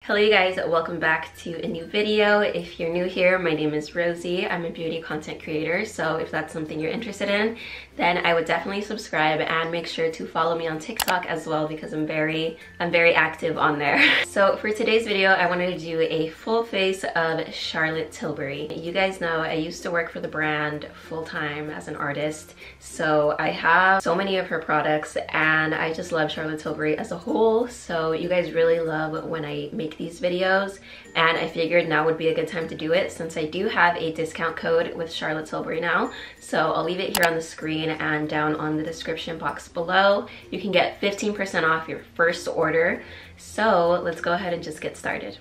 Hello you guys, welcome back to a new video. If you're new here, my name is Rosie. I'm a beauty content creator, so if that's something you're interested in, then I would definitely subscribe and make sure to follow me on TikTok as well because I'm very active on there. So for today's video, I wanted to do a full face of Charlotte Tilbury. You guys know I used to work for the brand full-time as an artist, so I have so many of her products and I just love Charlotte Tilbury as a whole. So you guys really love when I make these videos, and I figured now would be a good time to do it since I do have a discount code with Charlotte Tilbury now. So I'll leave it here on the screen and down on the description box below. You can get 15% off your first order. So let's go ahead and just get started.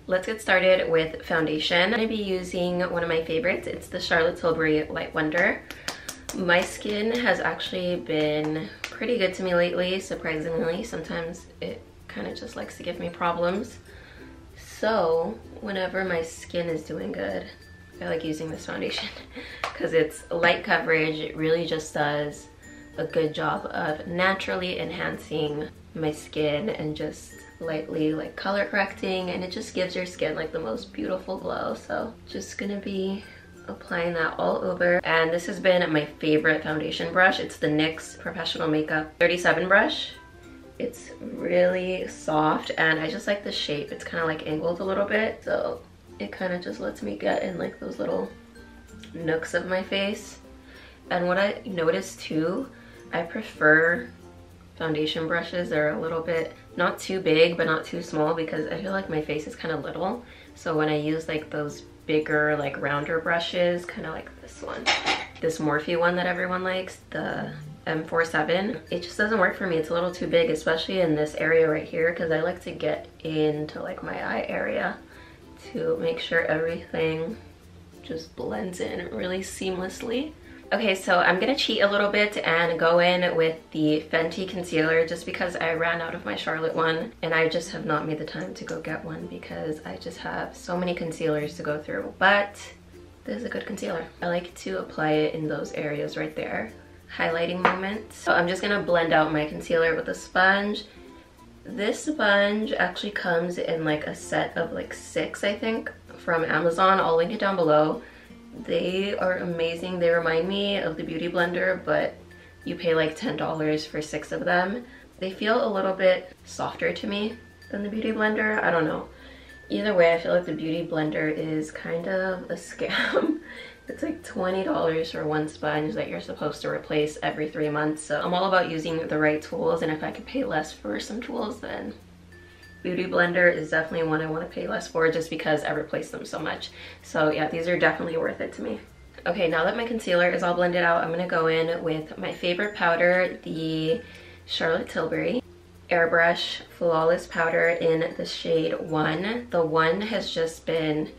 Let's get started with foundation. I'm going to be using one of my favorites. It's the Charlotte Tilbury Light Wonder. My skin has actually been pretty good to me lately, surprisingly. Sometimes it kind of just likes to give me problems. So whenever my skin is doing good, I like using this foundation because it's light coverage. It really just does a good job of naturally enhancing my skin and just lightly like color correcting, and it just gives your skin like the most beautiful glow. So just gonna be applying that all over. And this has been my favorite foundation brush. It's the NYX Professional Makeup 37 brush. It's really soft and I just like the shape. It's kind of like angled a little bit, so it kind of just lets me get in like those little nooks of my face. And what I noticed too, I prefer foundation brushes that are a little bit not too big but not too small, because I feel like my face is kind of little. So when I use like those bigger like rounder brushes, kind of like this one, this Morphe one that everyone likes, the M47, it just doesn't work for me. It's a little too big, especially in this area right here, because I like to get into like my eye area to make sure everything just blends in really seamlessly. Okay, so I'm gonna cheat a little bit and go in with the Fenty concealer just because I ran out of my Charlotte one and I just have not made the time to go get one because I just have so many concealers to go through. But this is a good concealer. I like to apply it in those areas right there, highlighting moments. So I'm just gonna blend out my concealer with a sponge. This sponge actually comes in like a set of like 6, I think, from Amazon. I'll link it down below. They are amazing. They remind me of the Beauty Blender, but you pay like $10 for 6 of them. They feel a little bit softer to me than the Beauty Blender. I don't know. Either way, I feel like the Beauty Blender is kind of a scam. It's like $20 for one sponge that you're supposed to replace every 3 months. So I'm all about using the right tools, and if I could pay less for some tools, then Beauty Blender is definitely one I want to pay less for just because I replace them so much. So yeah, these are definitely worth it to me. Okay, now that my concealer is all blended out, I'm going to go in with my favorite powder, the Charlotte Tilbury Airbrush Flawless Powder in the shade 1. The 1 has just been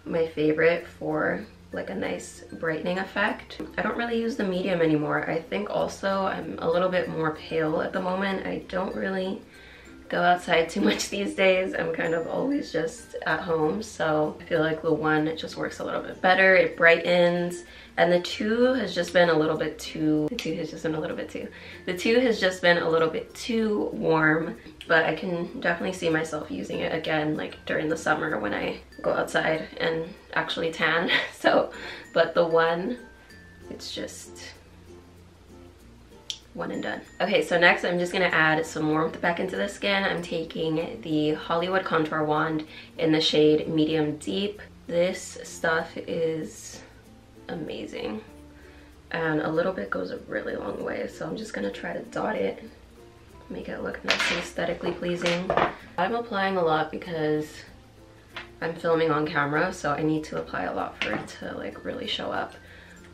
my favorite for like a nice brightening effect. I don't really use the medium anymore. I think also I'm a little bit more pale at the moment. I don't really go outside too much these days. I'm kind of always just at home, so I feel like the 1, it just works a little bit better. It brightens, and the 2 has just been a little bit too, the 2 has just been a little bit too warm, but I can definitely see myself using it again like during the summer when I go outside and actually tan. So, but the 1, it's just one and done. Okay, so next I'm just gonna add some warmth back into the skin. I'm taking the Hollywood Contour Wand in the shade Medium Deep. This stuff is amazing, and a little bit goes a really long way, so I'm just gonna try to dot it, make it look nice and aesthetically pleasing. I'm applying a lot because I'm filming on camera, so I need to apply a lot for it to like really show up.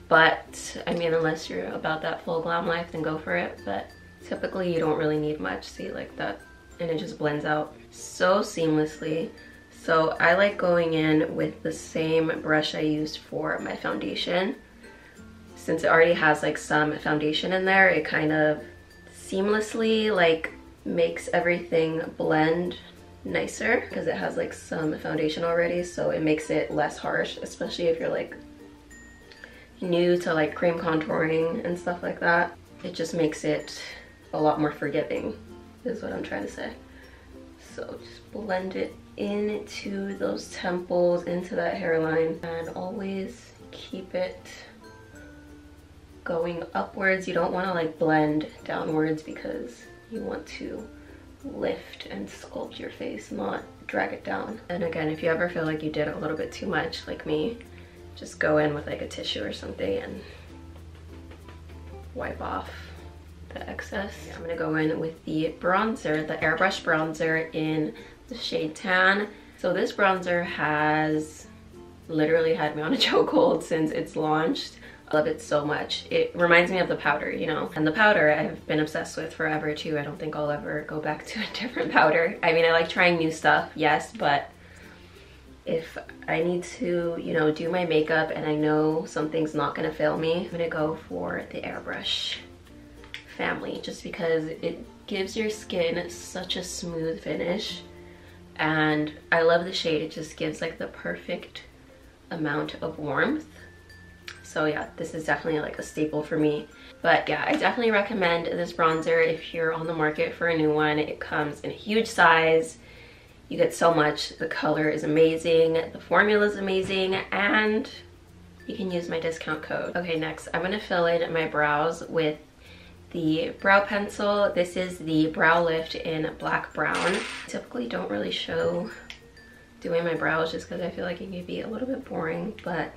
But I mean, unless you're about that full glam life, then go for it. But typically you don't really need much. See, like that, and it just blends out so seamlessly. So I like going in with the same brush I used for my foundation. Since it already has like some foundation in there, it kind of seamlessly like makes everything blend nicer because it has like some foundation already, so it makes it less harsh, especially if you're like new to like cream contouring and stuff like that. It just makes it a lot more forgiving is what I'm trying to say. So just blend it into those temples, into that hairline, and always keep it going upwards. You don't want to like blend downwards because you want to lift and sculpt your face, not drag it down. And again, if you ever feel like you did a little bit too much like me, just go in with like a tissue or something and wipe off the excess. I'm gonna go in with the bronzer, the Airbrush Bronzer in the shade Tan. So this bronzer has literally had me on a chokehold since it's launched. I love it so much. It reminds me of the powder, you know, and the powder I've been obsessed with forever too. I don't think I'll ever go back to a different powder. I mean, I like trying new stuff, yes, but if I need to, you know, do my makeup and I know something's not gonna fail me, I'm gonna go for the Airbrush family, just because it gives your skin such a smooth finish, and I love the shade. It just gives like the perfect amount of warmth. So yeah, this is definitely like a staple for me. But yeah, I definitely recommend this bronzer if you're on the market for a new one. It comes in a huge size. You get so much. The color is amazing, the formula is amazing, and you can use my discount code. Okay, next I'm gonna fill in my brows with the brow pencil. This is the Brow Lift in Black Brown. I typically don't really show doing my brows just because I feel like it can be a little bit boring, but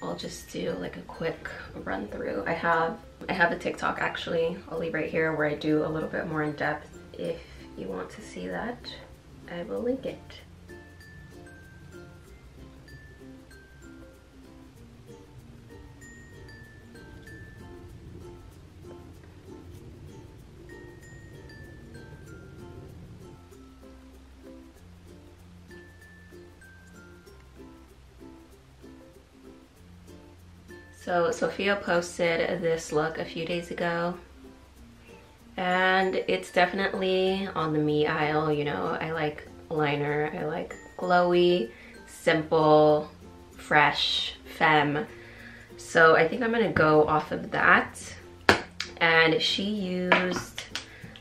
I'll just do like a quick run through. I have a TikTok actually, I'll leave right here, where I do a little bit more in depth. If you want to see that, I will link it. So Sophia posted this look a few days ago, and it's definitely on the me aisle. You know, I like liner, I like glowy, simple, fresh, femme. So I think I'm gonna go off of that. And she used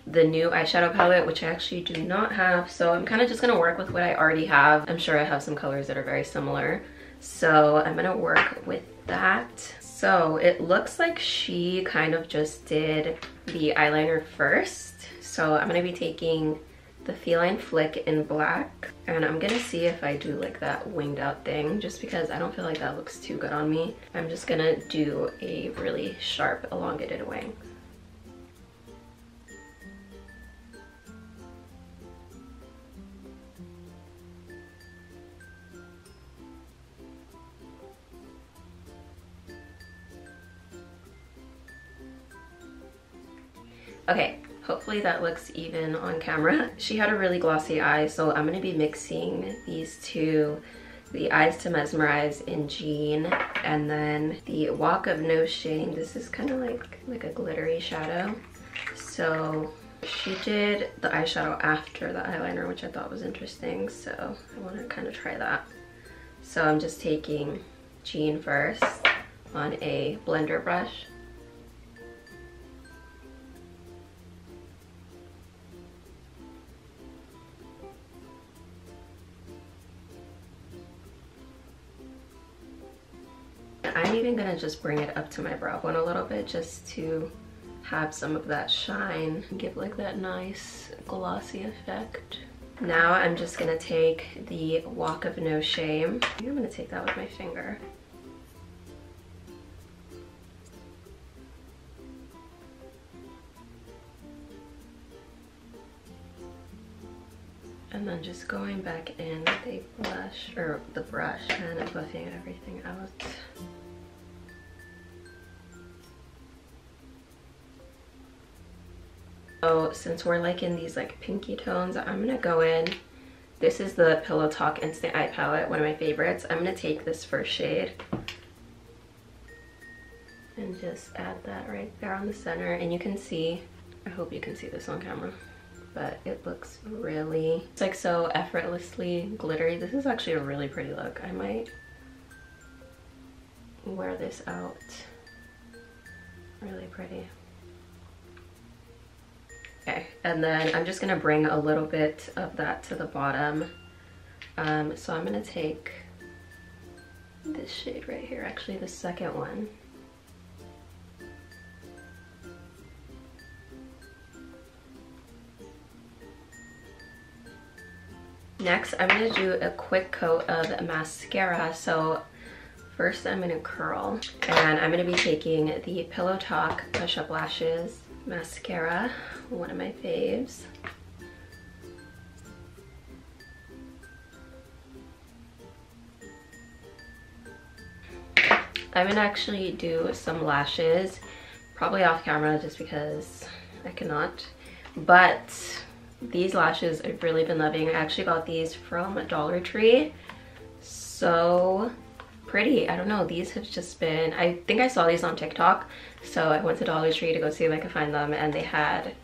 the new eyeshadow palette, which I actually do not have. So I'm kind of just gonna work with what I already have. I'm sure I have some colors that are very similar. So I'm gonna work with that. So it looks like she kind of just did the eyeliner first. So I'm gonna be taking the Feline Flick in black, and I'm gonna see if I do like that winged out thing, just because I don't feel like that looks too good on me. I'm just gonna do a really sharp elongated wing. Okay, hopefully that looks even on camera. She had a really glossy eye, so I'm gonna be mixing these two, the Eyes to Mesmerize in Jean, and then the Walk of No Shame. This is kind of like a glittery shadow. So she did the eyeshadow after the eyeliner, which I thought was interesting, so I want to kind of try that. So I'm just taking Jean first on a blender brush. I'm even gonna just bring it up to my brow bone a little bit, just to have some of that shine, give like that nice glossy effect. Now I'm just gonna take the Walk of No Shame. I think I'm gonna take that with my finger. And then just going back in with a blush, or the brush, and buffing everything out. So since we're like in these like pinky tones, I'm gonna go in. This is the Pillow Talk Instant Eye Palette, one of my favorites. I'm gonna take this first shade and just add that right there on the center. And you can see, I hope you can see this on camera, but it looks really, it's like so effortlessly glittery. This is actually a really pretty look. I might wear this out. Really pretty. Okay, and then I'm just gonna bring a little bit of that to the bottom. So I'm gonna take this shade right here, actually the second one. Next, I'm gonna do a quick coat of mascara. So first I'm gonna curl, and I'm gonna be taking the Pillow Talk Push Up Lashes mascara, one of my faves. I'm gonna actually do some lashes, probably off camera just because I cannot, but these lashes I've really been loving. I actually got these from Dollar Tree. So pretty. I don't know, these have just been, I think I saw these on TikTok, so I went to Dollar Tree to go see if I could find them, and they had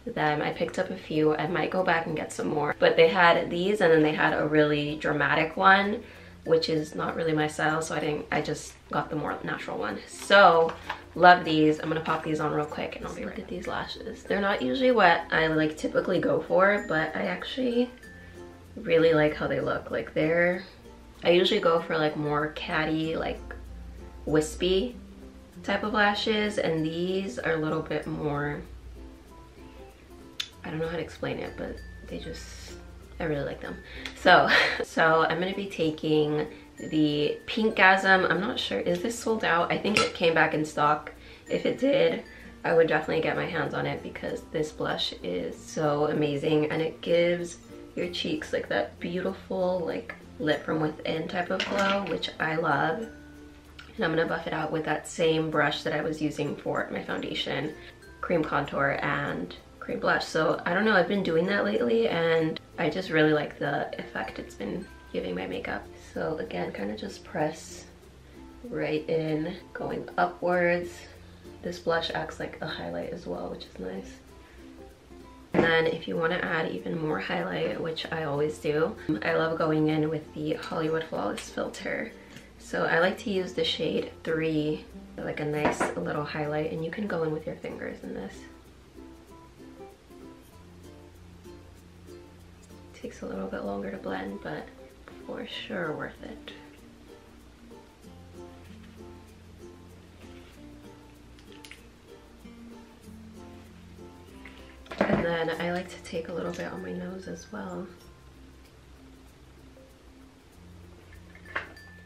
them. I picked up a few. I might go back and get some more, but they had these, and then they had a really dramatic one, which is not really my style, so I just got the more natural one. So love these. I'm gonna pop these on real quick and I'll be right back. Look at these lashes. They're not usually what I like typically go for, but I actually really like how they look. Like I usually go for like more catty, like wispy type of lashes, and these are a little bit more, I don't know how to explain it, but I really like them. So I'm gonna be taking the Pinkgasm. I'm not sure, is this sold out? I think it came back in stock. If it did, I would definitely get my hands on it because this blush is so amazing, and it gives your cheeks like that beautiful like lit from within type of glow, which I love. And I'm gonna buff it out with that same brush that I was using for my foundation, cream contour and cream blush. So I don't know, I've been doing that lately and I just really like the effect it's been giving my makeup. So again, kind of just press right in, going upwards. This blush acts like a highlight as well, which is nice. And then if you want to add even more highlight, which I always do, I love going in with the Hollywood Flawless Filt'r. So I like to use the shade 3, like a nice little highlight, and you can go in with your fingers in this. Takes a little bit longer to blend, but for sure worth it. And then I like to take a little bit on my nose as well.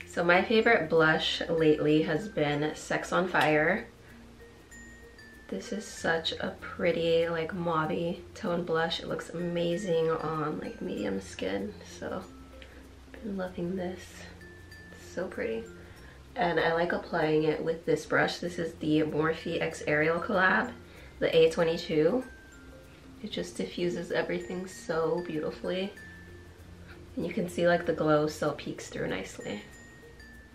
So my favorite blush lately has been Sex on Fire. This is such a pretty like mauve-y tone blush. It looks amazing on like medium skin. So I've been loving this. It's so pretty. And I like applying it with this brush. This is the Morphe X Ariel collab, the A22. It just diffuses everything so beautifully. And you can see like the glow still peeks through nicely.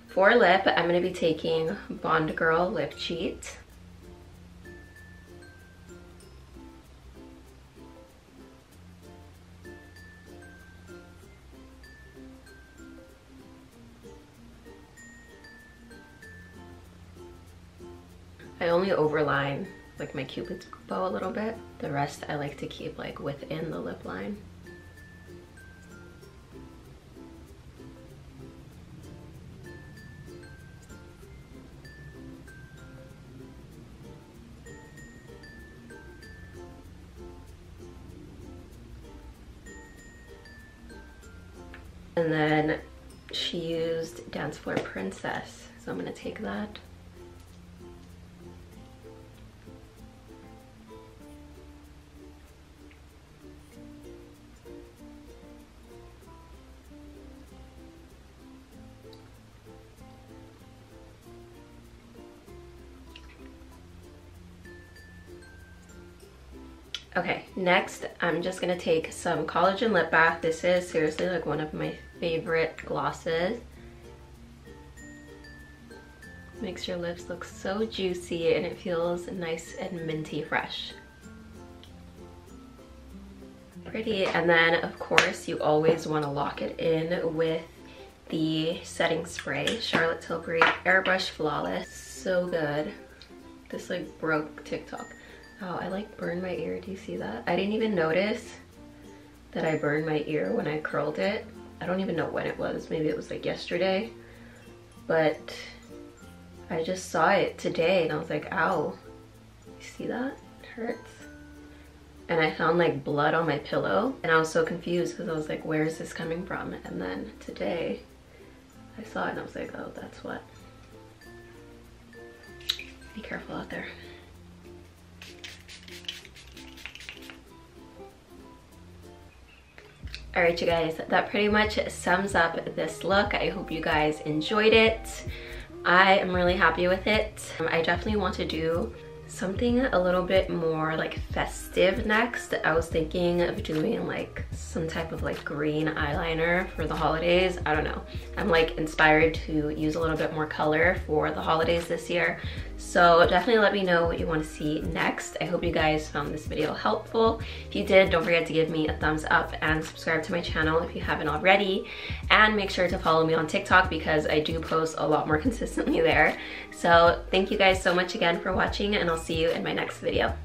For lip, I'm going to be taking Bond Girl Lip Cheat. I only overline like my Cupid's bow a little bit. The rest I like to keep like within the lip line. And then she used Dancefloor Princess, so I'm gonna take that. Okay, next I'm just gonna take some Collagen Lip Bath. This is seriously like one of my favorite glosses. Makes your lips look so juicy and it feels nice and minty fresh. Pretty. And then of course you always want to lock it in with the setting spray, Charlotte Tilbury Airbrush Flawless. So good. This like broke TikTok. Oh, I like burned my ear. Do you see that? I didn't even notice that I burned my ear when I curled it. I don't even know when it was. Maybe it was like yesterday. But I just saw it today and I was like, ow. You see that? It hurts. And I found like blood on my pillow and I was so confused because I was like, where is this coming from? And then today I saw it and I was like, oh, that's what. Be careful out there. Alright you guys, that pretty much sums up this look. I hope you guys enjoyed it. I am really happy with it. I definitely want to do something a little bit more like festive next. I was thinking of doing like some type of like green eyeliner for the holidays. I don't know. I'm like inspired to use a little bit more color for the holidays this year. So definitely let me know what you want to see next. I hope you guys found this video helpful. If you did, don't forget to give me a thumbs up and subscribe to my channel if you haven't already. And make sure to follow me on TikTok because I do post a lot more consistently there. So thank you guys so much again for watching and I'll see you in my next video.